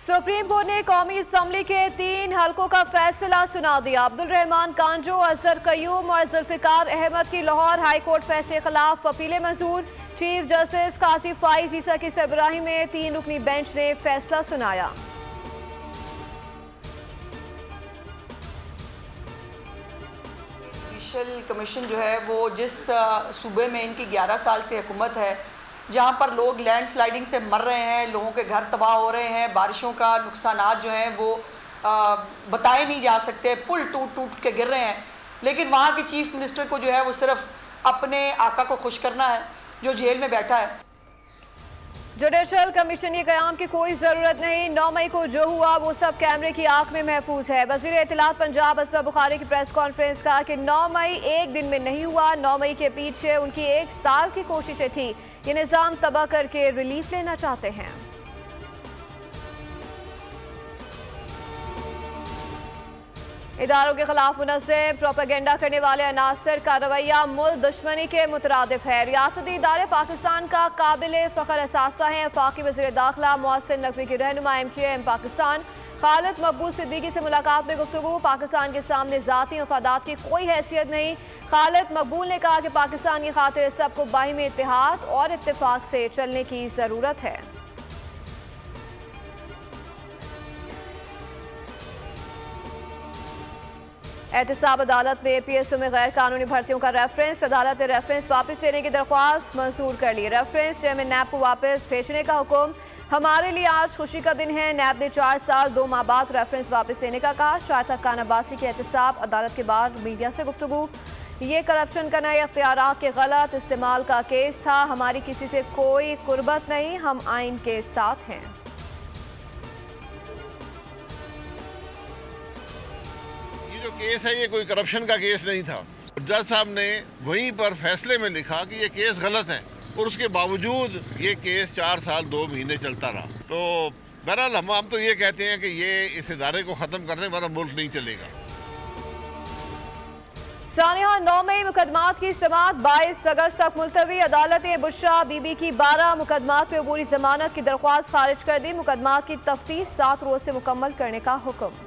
Supreme court ने कौमी assembly के 3 हलकों का फैसला सुना दिया। अब्दुल रहमान कांजो, अजहर कयूम और जुल्फिकार अहमद की लाहौर हाई कोर्ट फैसले के खिलाफ अपीलें मंजूर। चीफ जस्टिस काजी फाइज ईसा की सरबराही में 3 रुकनी बेंच ने फैसला सुनाया। जुडिशल कमीशन जो है वो जिस सूबे में इनकी 11 साल से हुकूमत है, जहाँ पर लोग लैंडस्लाइडिंग से मर रहे हैं, लोगों के घर तबाह हो रहे हैं, बारिशों का नुकसानात जो हैं वो बताए नहीं जा सकते, पुल टूट टूट के गिर रहे हैं, लेकिन वहाँ के चीफ मिनिस्टर को जो है वो सिर्फ अपने आका को खुश करना है जो जेल में बैठा है। जुडिशल कमीशन के क़याम की कोई ज़रूरत नहीं, 9 मई को जो हुआ वो सब कैमरे की आंख में महफूज है। वज़ीर इत्तलात पंजाब असमा बुखारी की प्रेस कॉन्फ्रेंस कहा कि 9 मई एक दिन में नहीं हुआ, 9 मई के पीछे उनकी 1 साल की कोशिशें थी। ये निज़ाम तबाह करके रिलीफ लेना चाहते हैं। इदारों के खिलाफ मुनज़्ज़म प्रोपेगेंडा करने वाले अनासर का रवैया मुल्क दुश्मनी के मुतरादिफ है। रियासती इदारे पाकिस्तान का काबिल फ़ख्र असासा है। वफाकी वज़ीर दाखिला मोहसिन नकवी की रहनुमा MQM पाकिस्तान खालिद मकबूल सिद्दीकी से मुलाकात में गुफ्तगू। पाकिस्तान के सामने ज़ाती मफादात की कोई हैसियत नहीं। खालिद मकबूल ने कहा कि पाकिस्तान की खातिर सबको बाहिमी इत्तेहाद और इत्तेफाक से चलने की ज़रूरत है। एहतसाब अदालत में PSO में गैर कानूनी भर्तियों का रेफरेंस। अदालत ने रेफरेंस वापस लेने की दरख्वास्त मंजूर कर ली। रेफरेंस चेयरमैन नैब को वापस भेजने का हुक्म। हमारे लिए आज खुशी का दिन है। नैब ने 4 साल 2 माह बाद रेफरेंस वापस लेने का कहा। शायद खान अब्बासी के एहतसाब अदालत के बाद मीडिया से गुफ्तगू। ये करप्शन का नए अख्तियारात के गलत इस्तेमाल का केस था। हमारी किसी से कोई कुर्बत नहीं, हम आइन के साथ हैं। जो केस है ये कोई करप्शन का केस नहीं था। जज साहब ने वहीं पर फैसले में लिखा कि ये केस गलत है और उसके बावजूद ये केस 4 साल 2 महीने चलता रहा। तो बहरहाल हम तो ये कहते हैं कि ये इस इदारे को ख़त्म करने वाला मुल्क नहीं चलेगा। सानिया 9 मई मुकदमात की समाअत 22 अगस्त तक मुलतवी। अदालत ने बुशरा बीबी की 12 मुकदमात में अबूरी जमानत की दरख्वास्त खारिज कर दी। मुकदमात की तफ्तीश 7 रोज से मुकम्मल करने का हुक्म।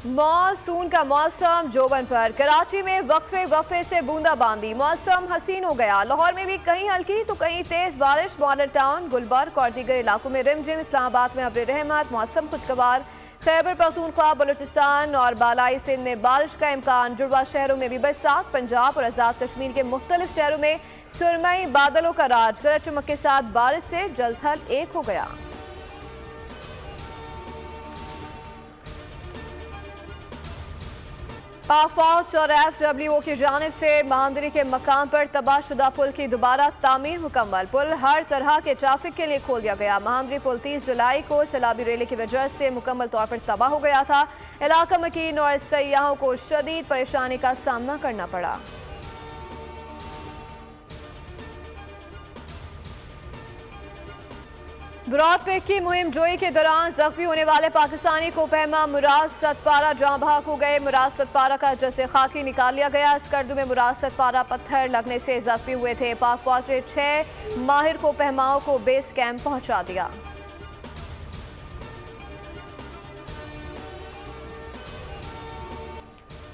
मॉनसून का मौसम जोबन पर। कराची में वक्फे से बूंदाबांदी, मौसम हसीन हो गया। लाहौर में भी कहीं हल्की तो कहीं तेज बारिश। मॉडल टाउन, गुलबर्ग और दीगर इलाकों में रिमझिम। इस्लामाबाद में अब्र रहमत, मौसम खुशगवार। खैबर पख्तूनख्वा, बलूचिस्तान और बालाई सिंध में बारिश का इम्कान। जुड़वा शहरों में भी बरसात। पंजाब और आज़ाद कश्मीर के मुख्तलिफ शहरों में सुरमई बादलों का राज। गरज चमक के साथ बारिश से जलथल एक हो गया। पाक फौज और FWO की जानिब से महांदरी के मकाम पर तबाहशुदा पुल की दोबारा तामीर मुकम्मल। पुल हर तरह के ट्रैफिक के लिए खोल दिया गया। महांदरी पुल 30 जुलाई को सैलाबी रैली की वजह से मुकम्मल तौर पर तबाह हो गया था। इलाका मकीन और सयाहों को शदीद परेशानी का सामना करना पड़ा। ब्रॉड पिक की मुहिम जोई के दौरान जख्मी होने वाले पाकिस्तानी को पहमा मुराद सतपारा जाँ बहक हो गए। मुराद सतपारा का जसे खाकी निकाल लिया गया। स्कर्दू में मुराद सतपारा पत्थर लगने से जख्मी हुए थे। पाक फौज ने 6 माहिर को पहमाओं को बेस कैंप पहुंचा दिया।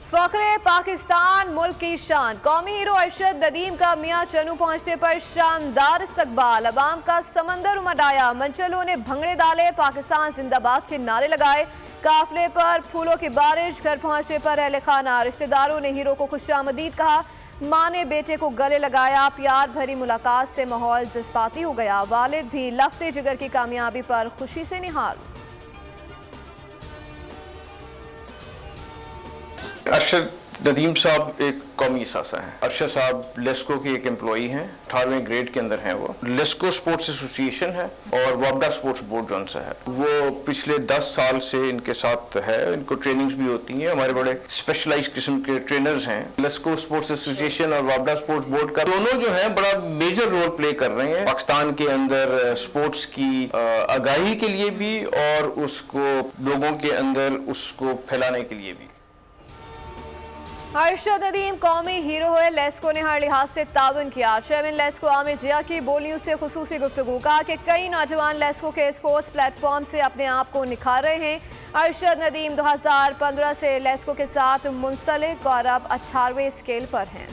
फखरे पाकिस्तान मुल्क की शान। कौमी हीरो अरशद नदीम का मियां चनू पहुंचने पर शानदार इस्तकबाल। अवाम का समंदर उमड़ आया। मंचलों ने भंगड़े डाले, पाकिस्तान जिंदाबाद के नारे लगाए। काफिले पर फूलों की बारिश। घर पहुंचने पर अहले खाना रिश्तेदारों ने हीरो को खुशामदीद कहा। मां ने बेटे को गले लगाया। प्यार भरी मुलाकात से माहौल जज्बाती हो गया। वालिद भी लफ्ते जिगर की कामयाबी पर खुशी से निहाल। अरशद नदीम साहब एक कौमी असासा हैं। अरशद साहब लेस्को के एक एम्प्लॉई हैं, 18वें ग्रेड के अंदर हैं। वो लेस्को स्पोर्ट्स एसोसिएशन है और वाबडा स्पोर्ट्स बोर्ड जो से है, वो पिछले 10 साल से इनके साथ है। इनको ट्रेनिंग्स भी होती हैं। हमारे बड़े स्पेशलाइज किस्म के ट्रेनर्स हैं। लेस्को स्पोर्ट्स एसोसिएशन और वाबडा स्पोर्ट्स बोर्ड का दोनों जो है बड़ा मेजर रोल प्ले कर रहे हैं पाकिस्तान के अंदर स्पोर्ट्स की आगाही के लिए भी और उसको लोगों के अंदर उसको फैलाने के लिए भी। अरशद नदीम कौमी हीरो हुए, लेस्को ने हर लिहाज से ताउन किया। चेयरमैन लेस्को आमिर जिया की बोल न्यूज से खुसूसी गुफ्तगू, कहा कि कई नौजवान लेस्को के स्पोर्ट्स प्लेटफॉर्म से अपने आप को निखार रहे हैं। अरशद नदीम 2015 से लेस्को के साथ मुंसलिक और अब 18वें स्केल पर हैं।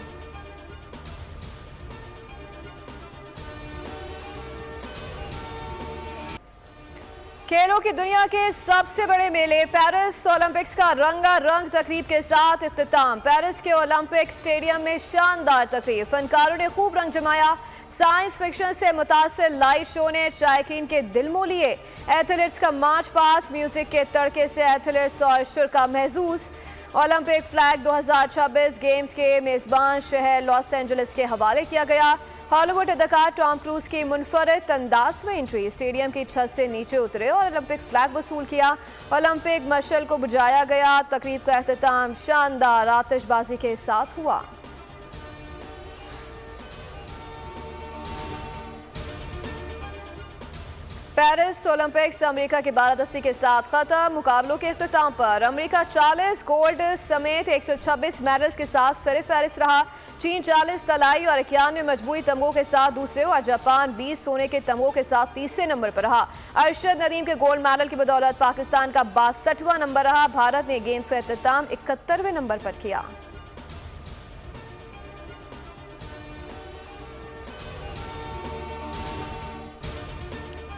खेलों की दुनिया के सबसे बड़े मेले पेरिस ओलंपिक्स का रंगारंग तकरीब के साथ इख्तिताम। पेरिस के ओलंपिक स्टेडियम में शानदार तकरीब, फनकारों ने खूब रंग जमाया। साइंस फिक्शन से मुतासिर लाइट शो ने शायकीन के दिल मोह लिए। एथलीट्स का मार्च पास, म्यूजिक के तड़के से एथलीट्स और शुरा महसूस। ओलंपिक फ्लैग 2026 गेम्स के मेजबान शहर लॉस एंजलिस के हवाले किया गया। हॉलीवुड अदाकार टॉम क्रूज की मुनफरद अंदाज में एंट्री, स्टेडियम की छत से नीचे उतरे और ओलंपिक फ्लैग वसूल किया। ओलंपिक मशल को बुझाया गया। तकरीब का अख्तिताम शानदार आतिशबाजी के साथ हुआ। पेरिस ओलंपिक्स अमेरिका की बारादस्ती के साथ खत्म। मुकाबलों के इख्तिताम पर अमेरिका 40 गोल्ड समेत 126 मेडल्स के साथ सरफहरिस्त रहा। चीन 40 तलाई और 91 मजबूरी तमगों के साथ दूसरे और जापान 20 सोने के तमगों के साथ तीसरे नंबर पर रहा। अरशद नदीम के गोल्ड मेडल की बदौलत पाकिस्तान का 62वां नंबर रहा। भारत ने गेम्स का इख्तिताम 71वें नंबर पर किया।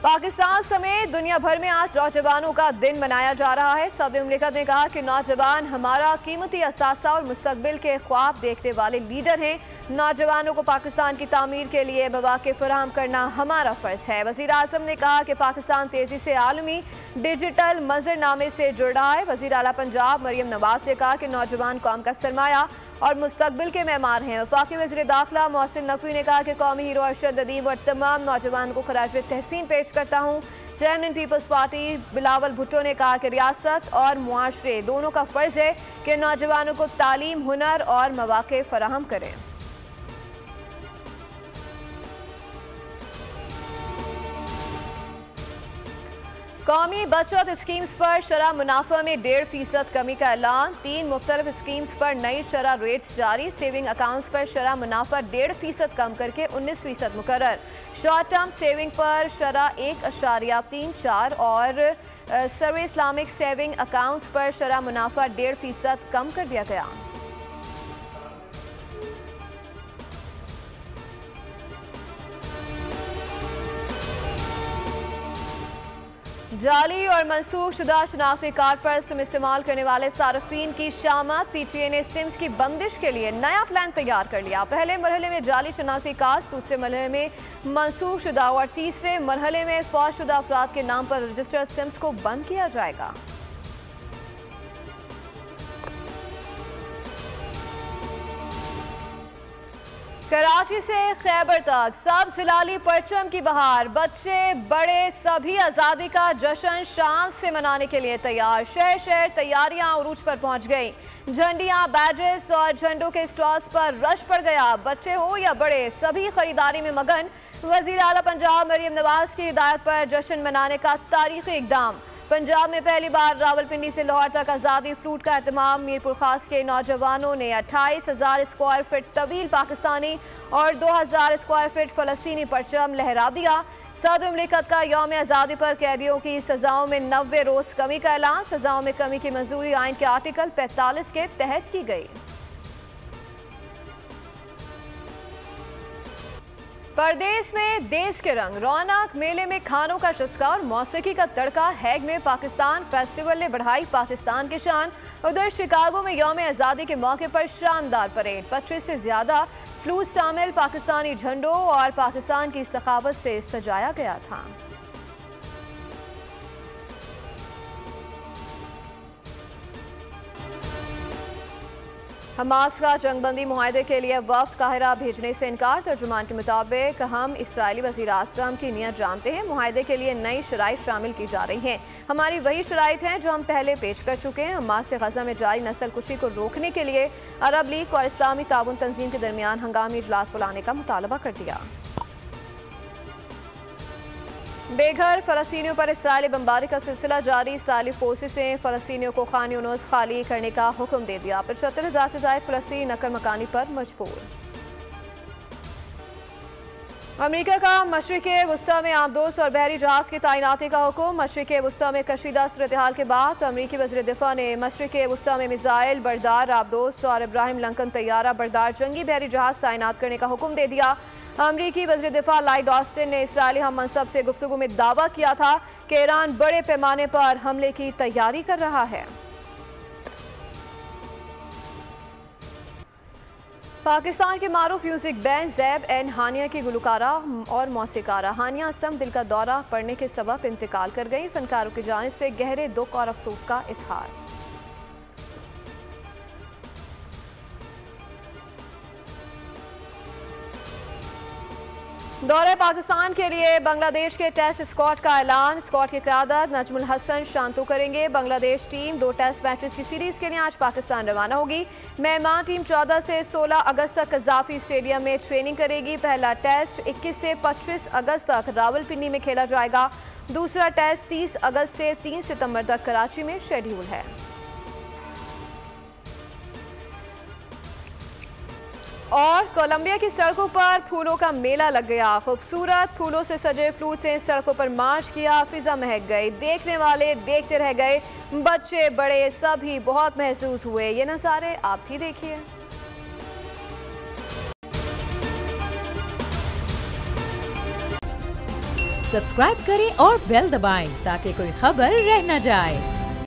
पाकिस्तान समेत दुनिया भर में आज नौजवानों का दिन मनाया जा रहा है। सऊदी मुमलिकत ने कहा कि नौजवान हमारा कीमती असासा और मुस्तकबिल के ख्वाब देखने वाले लीडर हैं। नौजवानों को पाकिस्तान की तामीर के लिए मौके फराहम करना हमारा फर्ज है। वज़ीर आज़म ने कहा कि पाकिस्तान तेजी से आलमी डिजिटल मंजरनामे से जुड़ रहा है। वज़ीर आला पंजाब मरियम नवाज ने कहा कि नौजवान कौम का सरमाया और मुस्तकबिल के मेहमान हैं। वफाकी वज़ीर दाखिला मोहसिन नकवी ने कहा कि कौमी हीरो अरशद नदीम और तमाम नौजवानों को खराज तहसीन पेश करता हूँ। चेयरमैन पीपल्स पार्टी बिलावल भुट्टो ने कहा कि रियासत और मुआशरे दोनों का फ़र्ज है कि नौजवानों को तालीम, हुनर और मौके फराहम करें। कौमी बचत स्कीम्स पर शरह मुनाफा में 1.5% कमी का ऐलान। 3 मुख्तलिफ स्कीम्स पर नई शरह रेट्स जारी। सेविंग अकाउंट्स पर शरह मुनाफा 1.5% कम करके 19% मुकर्रर। शॉर्ट टर्म सेविंग पर शरह 1.34 और सर्वे इस्लामिक सेविंग अकाउंट्स पर शरह मुनाफा 1.5% कम कर दिया गया। जाली और मनसूख शुदा शनाख्ती कार्ड पर सिम इस्तेमाल करने वाले सार्फिन की शामत। PTA ने सिम्स की बंदिश के लिए नया प्लान तैयार कर लिया। पहले मरहले में जाली शनाख्ती कार्ड, दूसरे मरहले में मनसूख शुदा और तीसरे मरहले में फौज शुदा अफराद के नाम पर रजिस्टर्ड सिम्स को बंद किया जाएगा। कराची से खैबर तक सब सिलाली परचम की बहार। बच्चे बड़े सभी आज़ादी का जश्न शान से मनाने के लिए तैयार। शहर शहर तैयारियां उरूज पर पहुंच गई। झंडियां, बैजेस और झंडों के स्टॉल्स पर रश पड़ गया। बच्चे हो या बड़े सभी खरीदारी में मगन। वज़ीर आला पंजाब मरियम नवाज की हिदायत पर जश्न मनाने का तारीखी इक़दाम। पंजाब में पहली बार रावलपिंडी से लाहौर तक आज़ादी फ्रूट का एहतमाम। मीरपुर खास के नौजवानों ने 28,000 स्क्वायर फीट तवील पाकिस्तानी और 2,000 स्क्वायर फीट फ़लस्तीनी परचम लहरा दिया। सऊदी मुमलिकत का यौम आज़ादी पर कैदियों की सज़ाओं में 90 रोज़ कमी का ऐलान। सज़ाओं में कमी की मंजूरी आइन के आर्टिकल 45 के तहत की गई। परदेश में देश के रंग, रौनक, मेले में खानों का चस्का और मौसीकी का तड़का। हैग में पाकिस्तान फेस्टिवल ने बढ़ाई पाकिस्तान की शान। उधर शिकागो में यौम आज़ादी के मौके पर शानदार परेड। 25 से ज्यादा फ्लूट शामिल पाकिस्तानी झंडों और पाकिस्तान की सखावत से सजाया गया था। हमास का जंगबंदी मुआहदे के लिए वफ्द काहिरा भेजने से इनकार। तर्जुमान के मुताबिक हम इसराइली वज़ीर आज़म की नीयत जानते हैं। मुआहदे के लिए नई शराइत शामिल की जा रही हैं। हमारी वही शराइत हैं जो हम पहले पेश कर चुके हैं। हमास से गज़ा में जारी नस्ल कुशी को रोकने के लिए अरब लीग और इस्लामी ताउन तंजीम के दरमियान हंगामी इजलास बुलाने का मुतालबा कर दिया। बेघर फलस्तीनियों पर इसराइली बमबारी का सिलसिला जारी। इसराइली फोर्सेस ने फलस्तीनियों को खान यूनुस खाली करने का हुक्म दे दिया। 75,000 से ज्यादा फलस्तीनी नकल मकानी पर मजबूर। अमेरिका का मशरिक़ वुस्ता में आबदोज और बहरी जहाज की तैनाती का हुक्म। मशरिक़ वुस्ता में कशीदा सूरत हाल के बाद अमेरिकी वज़ीर दिफा ने मशरिक़ वुस्ता में मिसाइल बरदार आबदोज और इब्राहिम लंकन तैयारा बरदार जंगी बहरी जहाज तैनात करने का हुक्म दे दिया। अमेरिकी वज़ीर दिफा लॉयड ऑस्टिन ने इसराइली हम मनसब से गुफ्तगू में दावा किया था कि ईरान बड़े पैमाने पर हमले की तैयारी कर रहा है। पाकिस्तान के मारूफ म्यूजिक बैंड ज़ैब एन हानिया की गुलकारा और मौसीकारा हानिया असलम दिल का दौरा पड़ने के सबब इंतकाल कर गई। फनकारों की जानिब से गहरे दुख और अफसोस का इजहार। दौरे पाकिस्तान के लिए बांग्लादेश के टेस्ट स्क्वाड का ऐलान। स्क्वाड की क़यादत नजमुल हसन शांतु करेंगे। बांग्लादेश टीम 2 टेस्ट मैचेस की सीरीज के लिए आज पाकिस्तान रवाना होगी। मेहमान टीम 14 से 16 अगस्त तक कज़ाफी स्टेडियम में ट्रेनिंग करेगी। पहला टेस्ट 21 से 25 अगस्त तक रावलपिंडी में खेला जाएगा। दूसरा टेस्ट 30 अगस्त से 3 सितंबर तक कराची में शेड्यूल है। और कोलंबिया की सड़कों पर फूलों का मेला लग गया। खूबसूरत फूलों से सजे फ्लूट से सड़कों पर मार्च किया। फिजा महक गई। देखने वाले देखते रह गए। बच्चे बड़े सभी बहुत महसूस हुए। ये नज़ारे आप भी देखिए। सब्सक्राइब करें और बेल दबाएं ताकि कोई खबर रह न जाए।